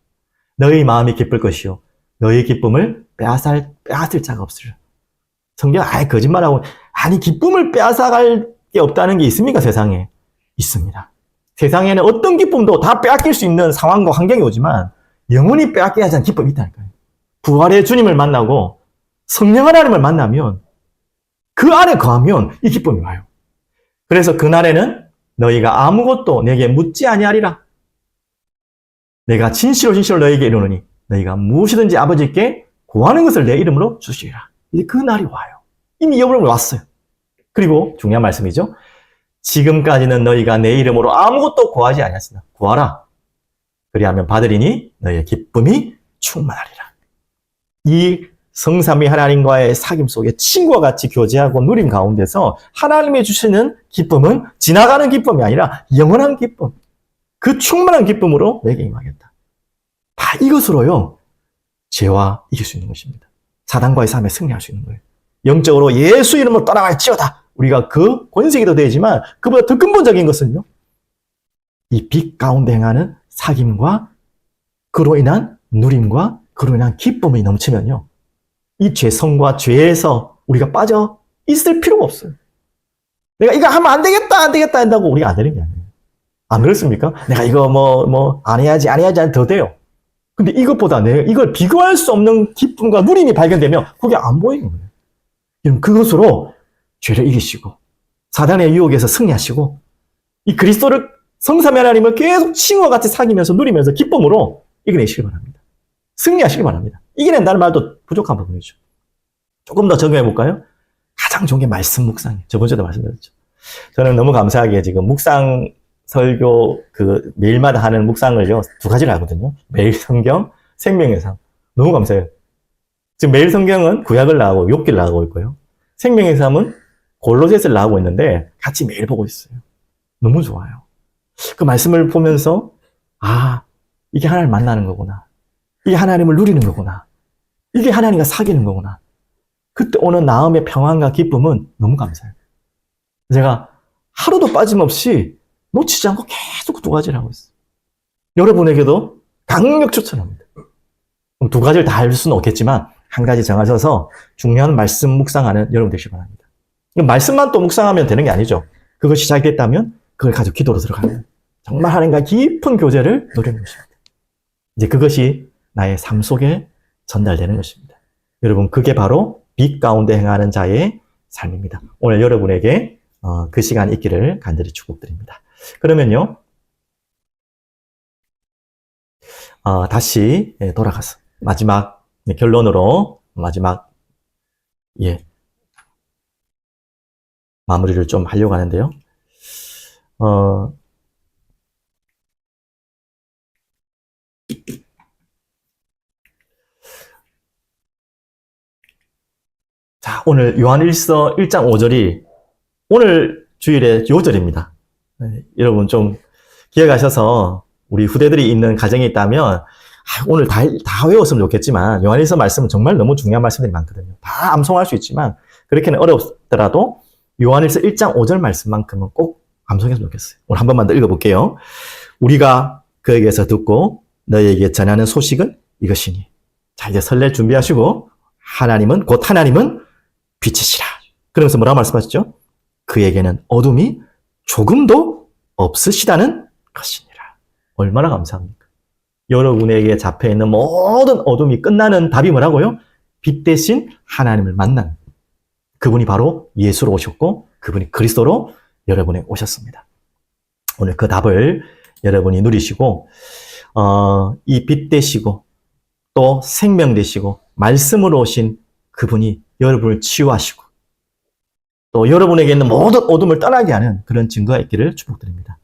너희 마음이 기쁠 것이요 너희 기쁨을 빼앗을 자가 없으리라. 성경 아예 거짓말하고 아니 기쁨을 빼앗아갈 게 없다는 게 있습니까? 세상에 있습니다. 세상에는 어떤 기쁨도 다 빼앗길 수 있는 상황과 환경이 오지만 영원히 빼앗겨야 하지 않는 기쁨이 있다니까요. 부활의 주님을 만나고 성령 하나님을 만나면 그 안에 거하면 이 기쁨이 와요. 그래서 그날에는 너희가 아무것도 내게 묻지 아니하리라. 내가 진실로 너희에게 이르노니 너희가 무엇이든지 아버지께 구하는 것을 내 이름으로 주시리라. 이제 그 날이 와요. 이미 여러분 왔어요. 그리고 중요한 말씀이죠. 지금까지는 너희가 내 이름으로 아무것도 구하지 아니하였으나 구하라. 그리하면 받으리니 너희의 기쁨이 충만하리라. 이 성삼위 하나님과의 사귐 속에 친구와 같이 교제하고 누림 가운데서 하나님이 주시는 기쁨은 지나가는 기쁨이 아니라 영원한 기쁨. 그 충만한 기쁨으로 내게 임하겠다. 다 이것으로요. 죄와 이길 수 있는 것입니다. 사단과의 싸움에 승리할 수 있는 거예요. 영적으로 예수 이름으로 떠나갈지어다. 우리가 그 권세기도 되지만 그보다 더 근본적인 것은요. 이 빛 가운데 행하는 사귐과 그로 인한 누림과 그로 인한 기쁨이 넘치면요. 이 죄성과 죄에서 우리가 빠져 있을 필요가 없어요. 내가 이거 하면 안 되겠다, 안 되겠다 한다고 우리가 안 되는 게 아니에요. 안 그렇습니까? 내가 이거 안 해야지 더 돼요. 근데 이것보다 이걸 비교할 수 없는 기쁨과 누림이 발견되면 그게 안 보이는 거예요. 그럼 그것으로 죄를 이기시고, 사단의 유혹에서 승리하시고, 이 그리스도를 성삼위 하나님을 계속 칭호와 같이 사귀면서 누리면서 기쁨으로 이겨내시기 바랍니다. 승리하시기 바랍니다. 이겨낸다는 말도 부족한 부분이죠. 조금 더 적용해 볼까요? 가장 좋은 게 말씀 묵상이에요. 저번주에도 말씀드렸죠. 저는 너무 감사하게 지금 묵상 설교 매일마다 하는 묵상을요, 2가지를 하거든요. 매일 성경, 생명의 삶. 너무 감사해요. 지금 매일 성경은 구약을 나가고 욥기를 나가고 있고요. 생명의 삶은 골로새서를 나가고 있는데 같이 매일 보고 있어요. 너무 좋아요. 그 말씀을 보면서 이게 하나님을 만나는 거구나. 이게 하나님을 누리는 거구나. 이게 하나님과 사귀는 거구나. 그때 오는 마음의 평안과 기쁨은 너무 감사해요. 제가 하루도 빠짐없이 놓치지 않고 계속 2가지를 하고 있어요. 여러분에게도 강력 추천합니다. 2가지를 다 할 수는 없겠지만 1가지 정하셔서 중요한 말씀 묵상하는 여러분 되시기 바랍니다. 말씀만 또 묵상하면 되는 게 아니죠. 그거 시작됐다면 그걸 가지고 기도로 들어가는 거예요. 정말 하나님과 깊은 교제를 누리는 것입니다. 이제 그것이 나의 삶 속에 전달되는 것입니다. 여러분, 그게 바로 빛 가운데 행하는 자의 삶입니다. 오늘 여러분에게 그 시간 있기를 간절히 축복드립니다. 그러면요, 다시 돌아가서 마지막 결론으로 마무리를 좀 하려고 하는데요. 자, 오늘 요한일서 1장 5절이 오늘 주일의 요절입니다. 여러분 좀 기억하셔서 우리 후대들이 있는 가정이 있다면 오늘 다 외웠으면 좋겠지만 요한일서 말씀은 정말 너무 중요한 말씀들이 많거든요. 다 암송할 수 있지만 그렇게는 어렵더라도 요한일서 1장 5절 말씀만큼은 꼭 암송했으면 좋겠어요. 오늘 한 번만 더 읽어볼게요. 우리가 그에게서 듣고 너희에게 전하는 소식은 이것이니. 자, 이제 설렐 준비하시고 하나님은 빛이시라. 그러면서 뭐라고 말씀하셨죠? 그에게는 어둠이 조금도 없으시다는 것이니라. 얼마나 감사합니까? 여러분에게 잡혀있는 모든 어둠이 끝나는 답이 뭐라고요? 빛 대신 하나님을 만난 그분이 바로 예수로 오셨고 그분이 그리스도로 여러분에 오셨습니다. 오늘 그 답을 여러분이 누리시고 이 빛 되시고 또 생명 되시고 말씀으로 오신 그분이 여러분을 치유하시고 또 여러분에게 있는 모든 어둠을 떠나게 하는 그런 증거가 있기를 축복드립니다.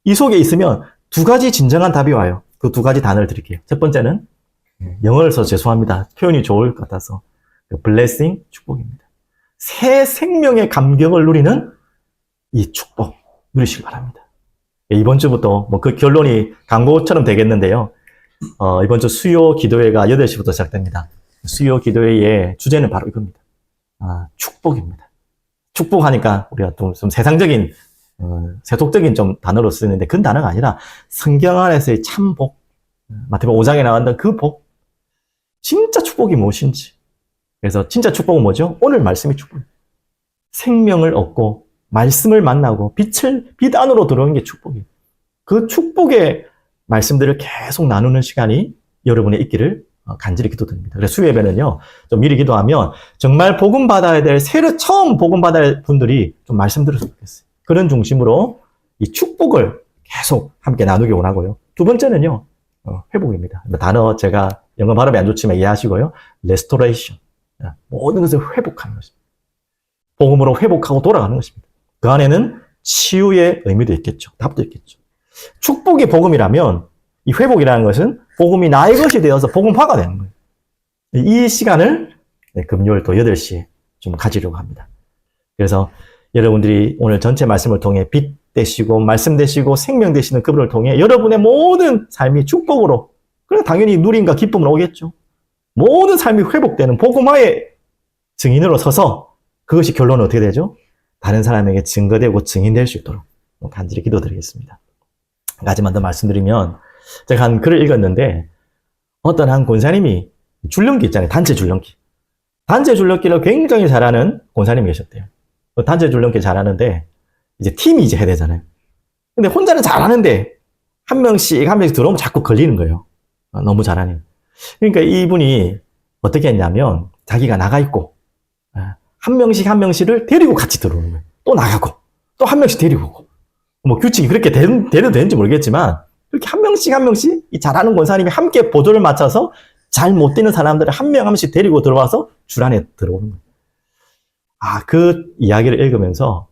이 속에 있으면 2가지 진정한 답이 와요. 그 2가지 단어를 드릴게요. 첫 번째는 영어를 써서 죄송합니다. 표현이 좋을 것 같아서 blessing, 축복입니다. 새 생명의 감격을 누리는 이 축복 누리시기 바랍니다. 이번 주부터 그 결론이 광고처럼 되겠는데요. 이번 주 수요 기도회가 8시부터 시작됩니다. 수요 기도회의 주제는 바로 이겁니다. 축복입니다. 축복하니까 우리가 좀 세상적인, 세속적인 좀 단어로 쓰는데 그 단어가 아니라 성경 안에서의 참 복, 마태복음 5장에 나왔던 그 복, 진짜 축복이 무엇인지. 그래서 진짜 축복은 뭐죠? 오늘 말씀이 축복입니다. 생명을 얻고 말씀을 만나고 빛 안으로 들어오는 게 축복이에요. 그 축복의 말씀들을 계속 나누는 시간이 여러분에 있기를 간절히 기도드립니다. 그래서 수요 예배는요, 좀 미리 기도하면 정말 복음 받아야 될, 처음 복음 받아야 할 분들이 좀 말씀 들었으면 좋겠어요. 그런 중심으로 이 축복을 계속 함께 나누기 원하고요. 2번째는요, 회복입니다. 단어 제가 영어 발음이 안 좋지만 이해하시고요. restoration. 모든 것을 회복하는 것입니다. 복음으로 회복하고 돌아가는 것입니다. 그 안에는 치유의 의미도 있겠죠. 답도 있겠죠. 축복이 복음이라면 이 회복이라는 것은 복음이 나의 것이 되어서 복음화가 되는 거예요. 이 시간을 금요일 또 8시에 좀 가지려고 합니다. 그래서 여러분들이 오늘 전체 말씀을 통해 빛 되시고 말씀 되시고 생명 되시는 그분을 통해 여러분의 모든 삶이 축복으로, 그래 당연히 누림과 기쁨으로 오겠죠. 모든 삶이 회복되는 복음화의 증인으로 서서 그것이 결론은 어떻게 되죠? 다른 사람에게 증거되고 증인될 수 있도록 간절히 기도드리겠습니다. 한 가지만 더 말씀드리면, 제가 한 글을 읽었는데 어떤 한 권사님이 줄넘기 있잖아요. 단체 줄넘기. 단체 줄넘기를 굉장히 잘하는 권사님이 계셨대요. 단체 줄넘기 잘하는데 이제 팀이 이제 해야 되잖아요. 근데 혼자는 잘하는데 한 명씩 들어오면 자꾸 걸리는 거예요. 너무 잘하니. 그러니까 이분이 어떻게 했냐면 자기가 나가 있고 한 명씩을 데리고 같이 들어오는 거예요. 또 나가고 또 한 명씩 데리고 오고. 뭐 규칙이 그렇게 돼도 되는지 모르겠지만 이렇게 한 명씩 이 잘하는 권사님이 함께 보조를 맞춰서 잘 못 뛰는 사람들을 한 명씩 데리고 들어와서 줄 안에 들어오는 거예요. 그 이야기를 읽으면서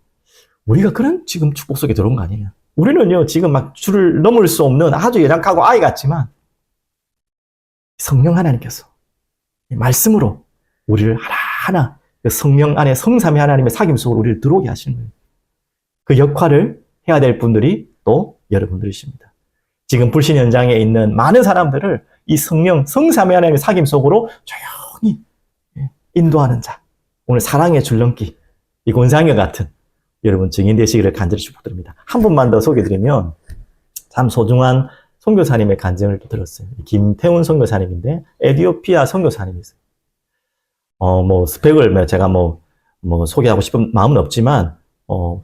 우리가 그런 지금 축복 속에 들어온 거 아니냐. 우리는요, 지금 막 줄을 넘을 수 없는 아주 연약하고 아이 같지만 성령 하나님께서 말씀으로 우리를 하나하나 그 성령 안에 성삼위 하나님의 사귐 속으로 우리를 들어오게 하시는 거예요. 그 역할을 해야 될 분들이 또 여러분들이십니다. 지금 불신 현장에 있는 많은 사람들을 이 성령, 성삼위 하나님의 사귐 속으로 조용히 인도하는 자. 오늘 사랑의 줄넘기, 이 권상여 같은 여러분 증인 되시기를 간절히 축복드립니다. 한 분만 더 소개드리면 참 소중한 선교사님의 간증을 또 들었어요. 김태훈 선교사님인데 에티오피아 선교사님이세요. 스펙을 제가 소개하고 싶은 마음은 없지만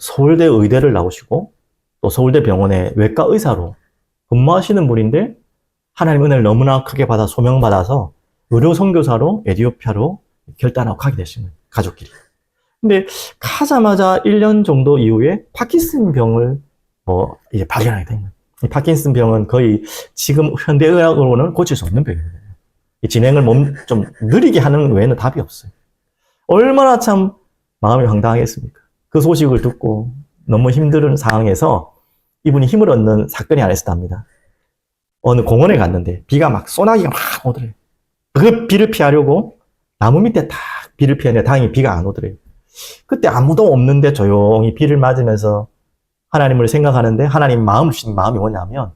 서울대 의대를 나오시고 또 서울대 병원의 외과 의사로 근무하시는 분인데 하나님 은혜를 너무나 크게 받아 소명받아서 의료 선교사로 에티오피아로 결단하고 가게 되신 거예요. 가족끼리. 근데 가자마자 1년 정도 이후에 파킨슨 병을 이제 발견하게 된 거예요. 이 파킨슨 병은 거의 지금 현대의학으로는 고칠 수 없는 병이에요. 진행을 좀 느리게 하는 외에는 답이 없어요. 얼마나 참 마음이 황당하겠습니까? 그 소식을 듣고 너무 힘든 상황에서 이분이 힘을 얻는 사건이 하나 있었답니다. 어느 공원에 갔는데 비가 소나기가 막 오더래요. 그 비를 피하려고 나무 밑에 딱 비를 피하는데 다행히 비가 안 오더래요. 그때 아무도 없는데 조용히 비를 맞으면서 하나님을 생각하는데 하나님 마음을 주신 마음이 뭐냐면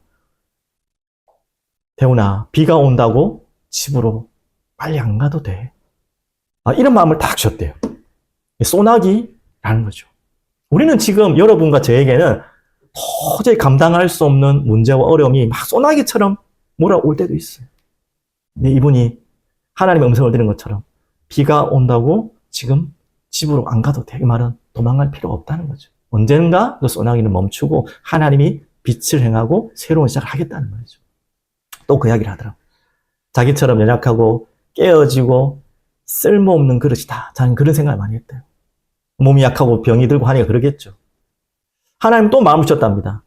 태훈아, 비가 온다고 집으로 빨리 안 가도 돼. 이런 마음을 딱 주셨대요. 소나기라는 거죠. 우리는 지금 여러분과 저에게는 도저히 감당할 수 없는 문제와 어려움이 막 소나기처럼 몰아올 때도 있어요. 근데 이분이 하나님의 음성을 들은 것처럼 비가 온다고 지금 집으로 안 가도 돼. 이 말은 도망갈 필요가 없다는 거죠. 언젠가 그 소나기는 멈추고 하나님이 빛을 행하고 새로운 시작을 하겠다는 거죠. 또 그 이야기를 하더라고요. 자기처럼 연약하고 깨어지고 쓸모없는 그릇이다. 저는 그런 생각을 많이 했대요. 몸이 약하고 병이 들고 하니까 그러겠죠. 하나님 또 마음을 주셨답니다.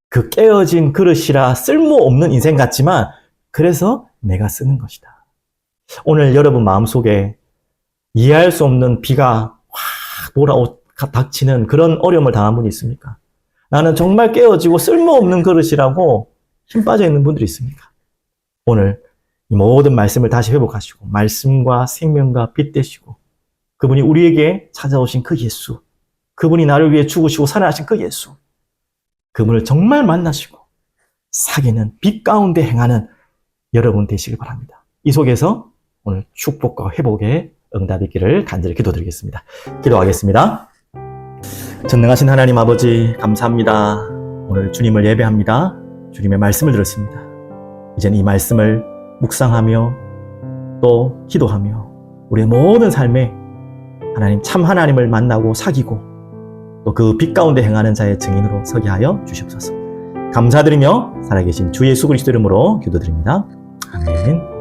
그 깨어진 그릇이라 쓸모없는 인생 같지만 그래서 내가 쓰는 것이다. 오늘 여러분 마음속에 이해할 수 없는 비가 확 닥치는 그런 어려움을 당한 분이 있습니까? 나는 정말 깨어지고 쓸모없는 그릇이라고 힘 빠져 있는 분들이 있습니까? 오늘 이 모든 말씀을 다시 회복하시고 말씀과 생명과 빛 되시고 그분이 우리에게 찾아오신 그 예수, 그분이 나를 위해 죽으시고 살아나신 그 예수, 그분을 정말 만나시고 사귀는 빛 가운데 행하는 여러분 되시길 바랍니다. 이 속에서 오늘 축복과 회복의 응답이 있기를 간절히 기도드리겠습니다. 기도하겠습니다. 전능하신 하나님 아버지 감사합니다. 오늘 주님을 예배합니다. 주님의 말씀을 들었습니다. 이제는 이 말씀을 묵상하며 또 기도하며 우리의 모든 삶에 하나님 참 하나님을 만나고 사귀고 또 그 빛 가운데 행하는 자의 증인으로 서게 하여 주시옵소서. 감사드리며 살아계신 주 예수 그리스도 이름으로 기도드립니다. 아멘.